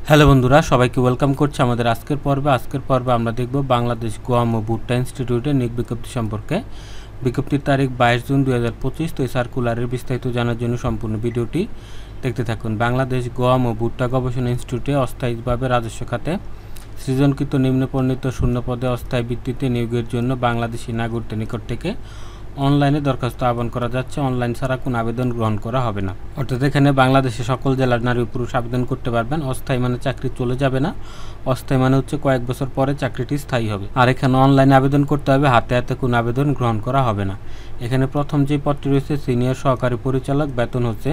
Hello বন্ধুরা, সবাইকে welcome করছি আমাদের আজকের পর্বে আমরা দেখব বাংলাদেশ গুয়াম ও ভুট্টা ইনস্টিটিউটের নিয়োগ বিজ্ঞপ্তি সম্পর্কে। বিজ্ঞপ্তির তারিখ 22 জুন 2025। তো এই সার্কুলারের বিস্তারিত জানার জন্য সম্পূর্ণ ভিডিওটি দেখতে থাকুন। বাংলাদেশ গুয়াম ও ভুট্টা গবেষণা ইনস্টিটিউটে অস্থায়ীভাবে রাজস্ব খাতে সৃজনকৃত নিম্নবর্ণিত শূন্য পদে অস্থায়ী ভিত্তিতে নিয়োগের জন্য বাংলাদেশি নাগরিকদের নিকট থেকে অনলাইনে দরখাস্ত আহ্বান করা যাচ্ছে। অনলাইন ছাড়া কোনো আবেদন গ্রহণ করা হবে না। অর্থাৎ এখানে বাংলাদেশের সকল জেলার নারী ও পুরুষ আবেদন করতে পারবেন। অস্থায়ী মানে চাকরি চলে যাবে না, অস্থায়ী মানে হচ্ছে কয়েক বছর পরে চাকরিটি স্থায়ী হবে। আর এখানে অনলাইনে আবেদন করতে হবে, হাতে হাতে কোনো আবেদন গ্রহণ করা হবে না। এখানে প্রথম যে পদটি রয়েছে সিনিয়র সহকারী পরিচালক, বেতন হচ্ছে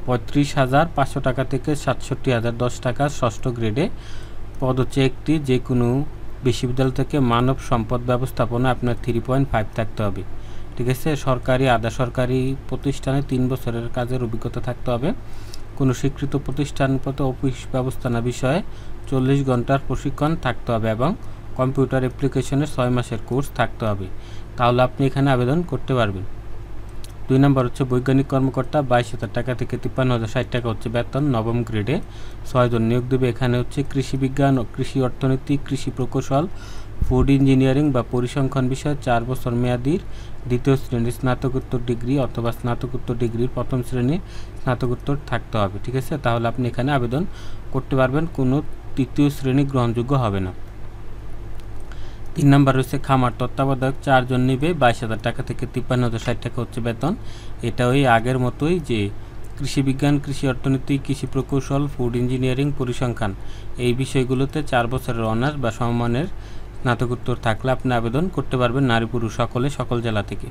35,500 টাকা থেকে 67,010 টাকা ষষ্ঠ গ্রেডে। পদ হচ্ছে একটি, যে কোনো বিশ্ববিদ্যালয় থেকে মানব সম্পদ ব্যবস্থাপনা আপনার 3.5 থাকতে হবে। ঠিক আছে। সরকারি আধা সরকারি প্রতিষ্ঠানে 3 বছরের কাজের অভিজ্ঞতা থাকতে হবে। কোনো স্বীকৃত প্রতিষ্ঠান প্রতি অফিস ব্যবস্থাপনা বিষয়ে 40 ঘন্টার প্রশিক্ষণ থাকতে হবে এবং কম্পিউটার অ্যাপ্লিকেশনের 6 মাসের কোর্স থাকতে হবে। তাহলে আপনি এখানে আবেদন করতে পারবেন। 2 নম্বর হচ্ছে বৈজ্ঞানিক কর্মকর্তা, 22,000 টাকা থেকে 53,060 টাকা হচ্ছে বেতন, নবম গ্রেডে 6 জন নিয়োগ দেবে। এখানে হচ্ছে কৃষি বিজ্ঞান, কৃষি অর্থনীতি, কৃষি প্রকৌশল, ফুড ইঞ্জিনিয়ারিং বা পরিসংখ্যান বিষয়ে 4 বছর মেয়াদীর দ্বিতীয় শ্রেণীর স্নাতকোত্তর ডিগ্রি অথবা স্নাতকোত্তর ডিগ্রির প্রথম শ্রেণীর স্নাতকোত্তর থাকতে হবে। ঠিক আছে। তাহলে আপনি এখানে আবেদন করতে পারবেন, কোনো তৃতীয় শ্রেণী গ্রহণযোগ্য হবে না। 3 নম্বর রয়েছে খামার তত্ত্বাবধায়ক, 4 জন নিবে, 22,000 টাকা থেকে 53,060 টাকা হচ্ছে বেতন। এটা ওই আগের মতোই, যে কৃষি বিজ্ঞান, কৃষি অর্থনীতি, কৃষি প্রকৌশল, ফুড ইঞ্জিনিয়ারিং, পরিসংখ্যান এই বিষয়গুলোতে 4 বছরের অনার্স বা সমমানের স্নাতকোত্তর থাকলে আপনি আবেদন করতে পারবেন, নারী পুরুষ সকলে, সকল জেলা থেকে।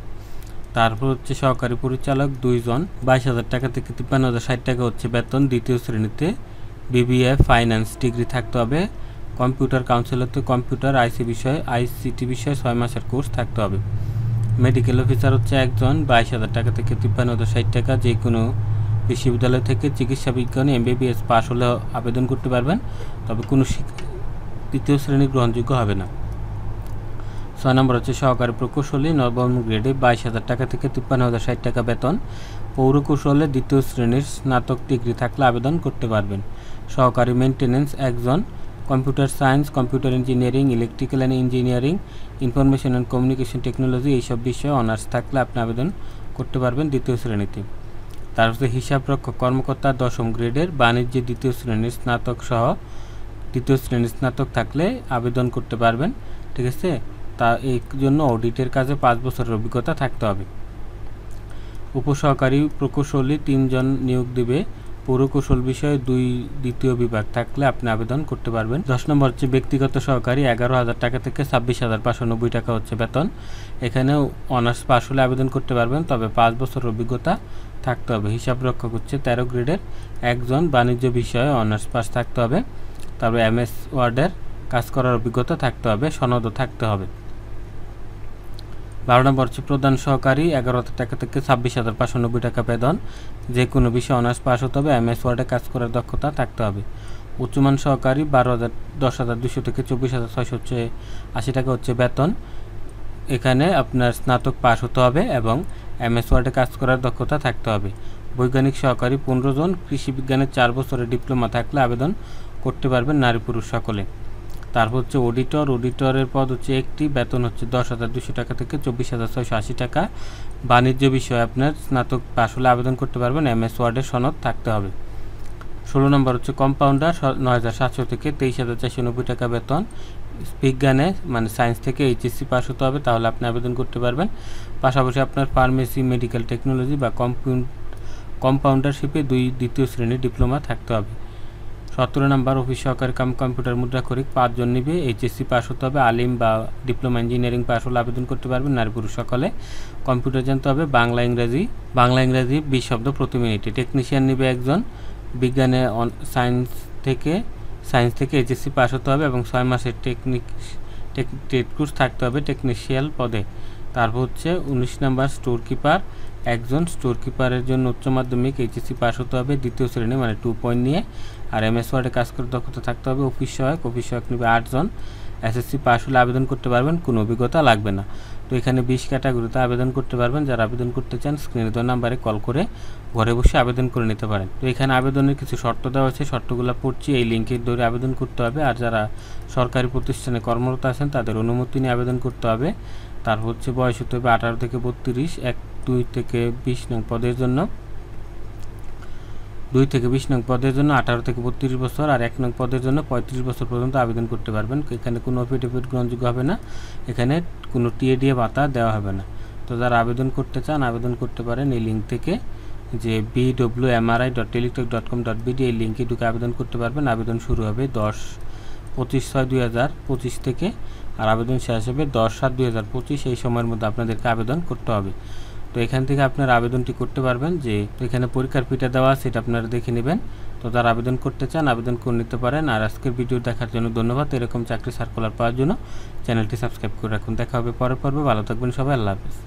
তারপর হচ্ছে সহকারী পরিচালক, 2 জন, 22,000 টাকা থেকে 53,060 টাকা হচ্ছে বেতন, দ্বিতীয় শ্রেণীতে বিবিএ ফাইন্যান্স ডিগ্রি থাকতে হবে। কম্পিউটার কাউন্সিলরতে কম্পিউটার আইসিটি বিষয়ে 6 মাসের কোর্স থাকতে হবে। মেডিকেল অফিসার হচ্ছে 1 জন, 22,000 টাকা থেকে 53,060 টাকা, যে কোনো বিশ্ববিদ্যালয় থেকে চিকিৎসা বিজ্ঞানে এমবিবিএস পাস হলে আবেদন করতে পারবেন, তবে কোনো তৃতীয় শ্রেণী গ্রহণযোগ্য হবে না। 6 নম্বর হচ্ছে সহকারী প্রকৌশলী, নবম গ্রেডে 22,000 টাকা থেকে 53,060 টাকা বেতন, পৌরকৌশলে দ্বিতীয় শ্রেণীর স্নাতক ডিগ্রি থাকলে আবেদন করতে পারবেন। সহকারী মেইনটেনেন্স 1 জন, computer science, computer engineering, electrical and engineering, information and communication technology এইসব বিষয়ে অনার্স থাকলে আপনি আবেদন করতে পারবেন দ্বিতীয় শ্রেণীতে। তারপরে হিসাবরক্ষক কর্মকর্তা 10ম গ্রেডের, বাণিজ্যে দ্বিতীয় শ্রেণীর স্নাতক সহ দ্বিতীয় শ্রেণীর স্নাতক থাকলে আবেদন করতে পারবেন। ঠিক আছে। তা এই জন্য অডিটের কাজে 5 বছরের অভিজ্ঞতা থাকতে হবে। উপসহকারী প্রকৌশলী 3 জন নিয়োগ দেবে, পৌরকৌশল বিষয়ে 2 দ্বিতীয় বিভাগ থাকলে আপনি আবেদন করতে পারবেন। 10 নম্বর হচ্ছে ব্যক্তিগত সহকারী, 11,000 টাকা থেকে 26,590 টাকা হচ্ছে বেতন। এখানেও অনার্স পাস হলে আবেদন করতে পারবেন, তবে 5 বছরের অভিজ্ঞতা থাকতে হবে। হিসাবরক্ষক হচ্ছে 13 গ্রেডের, 1 জন, বাণিজ্য বিষয়ে অনার্স পাস থাকতে হবে। তারপরে এমএস ওয়ার্ডের কাজ করার অভিজ্ঞতা থাকতে হবে, সনদও থাকতে হবে। 12 নম্বর হচ্ছে প্রধান সহকারী, 11,000 টাকা থেকে 26,590 টাকা বেতন, যে কোনো বিষয়ে অনার্স পাস হতে হবে, এমএস ওয়ার্ডে কাজ করার দক্ষতা থাকতে হবে। উচ্চমান সহকারী 10,200 থেকে 24,680 টাকা হচ্ছে বেতন। এখানে আপনার স্নাতক পাস হতে হবে এবং এমএস ওয়ার্ডে কাজ করার দক্ষতা থাকতে হবে। বৈজ্ঞানিক সহকারী 15 জন, কৃষি বিজ্ঞানের 4 বছরের ডিপ্লোমা থাকলে আবেদন করতে পারবেন, নারী পুরুষ সকলে। তারপর হচ্ছে অডিটরের পদ হচ্ছে একটি, বেতন হচ্ছে 10,200 টাকা থেকে 24,680 টাকা। বাণিজ্য বিষয়ে আপনার স্নাতক পাস হলে আবেদন করতে পারবেন, এমএস ওয়ার্ডের সনদ থাকতে হবে। 16 নম্বর হচ্ছে কম্পাউন্ডার, 9,700 থেকে 23,490 টাকা বেতন। বিজ্ঞানে মানে সায়েন্স থেকে এইচএসসি পাস হতে হবে, তাহলে আপনি আবেদন করতে পারবেন। পাশাপাশি আপনার ফার্মেসি, মেডিকেল টেকনোলজি বা কম্পাউন্ডারশিপে 2 দ্বিতীয় শ্রেণীর ডিপ্লোমা থাকতে হবে। 17 নম্বর অফিস সহকারী কাম কম্পিউটার মুদ্রাক্ষরিক, 5 জন নিবে, এইচএসসি পাস হতে হবে, আলিম বা ডিপ্লোমা ইঞ্জিনিয়ারিং পাস হলে আবেদন করতে পারবেন, নারী পুরুষ সকলে। কম্পিউটার জানতে হবে, বাংলা ইংরাজি 20 শব্দ প্রতি মিনিটে। টেকনিশিয়ান নিবে 1 জন, বিজ্ঞানে সায়েন্স থেকে এইচএসসি পাস হতে হবে এবং 6 মাসের টেট কোর্স থাকতে হবে টেকনিশিয়াল পদে। তারপর হচ্ছে 19 নম্বর স্টোর কিপার, একজন স্টোর কিপারের জন্য উচ্চ মাধ্যমিক এইচএসসি পাস হতে হবে, দ্বিতীয় শ্রেণী মানে 2 পয়েন্ট নিয়ে, আর এমএস ওয়ার্ডে কাজ করে দক্ষতা থাকতে হবে। অফিস সহায়ক নেবে 8 জন। এসএসসি পাস হলে আবেদন করতে পারবেন, কোনো অভিজ্ঞতা লাগবে না। তো এখানে 20 ক্যাটাগরিতে আবেদন করতে পারবেন। যারা আবেদন করতে চান স্ক্রিনে দেওয়া নাম্বারে কল করে ঘরে বসে আবেদন করে নিতে পারেন। তো এখানে আবেদনের কিছু শর্ত দেওয়া আছে, শর্তগুলো পড়ছি, এই লিঙ্কে ধরে আবেদন করতে হবে। আর যারা সরকারি প্রতিষ্ঠানে কর্মরত আছেন তাদের অনুমতি নিয়ে আবেদন করতে হবে। তার হচ্ছে বয়স হতে হবে 18 থেকে 32, 2 থেকে 20 নং পদের জন্য 2 থেকে 20 নং পদের জন্য 18 থেকে 32 বছর, আর 1 নং পদের জন্য 35 বছর পর্যন্ত আবেদন করতে পারবেন। এখানে কোনো এফিডেভিট গ্রহণযোগ্য হবে না, এখানে কোনো টিএডিএ ভাতা দেওয়া হবে না। তো যারা আবেদন করতে চান আবেদন করতে পারেন এই লিঙ্ক থেকে, যে bwmri.teletalk.com.bd এই লিঙ্কে ঢুকে আবেদন করতে পারবেন। আবেদন শুরু হবে 25/6/2025 থেকে, আর আবেদন শেষ হবে 10/7/2025। এই সময়ের মধ্যে আপনাদেরকে আবেদন করতে হবে। তো এখান থেকে আপনারা আবেদনটি করতে পারবেন। যে এখানে পরীক্ষার ফিটা দেওয়া আছে, সেটা আপনারা দেখে নেবেন। তো যারা আবেদন করতে চান আবেদন করে নিতে পারেন। আর আজকের ভিডিও দেখার জন্য ধন্যবাদ। এরকম চাকরি সার্কুলার পাওয়ার জন্য চ্যানেলটি সাবস্ক্রাইব করে রাখুন। দেখা হবে পরের পর্বে। ভালো থাকবেন সবাই, আল্লাহ হাফেজ।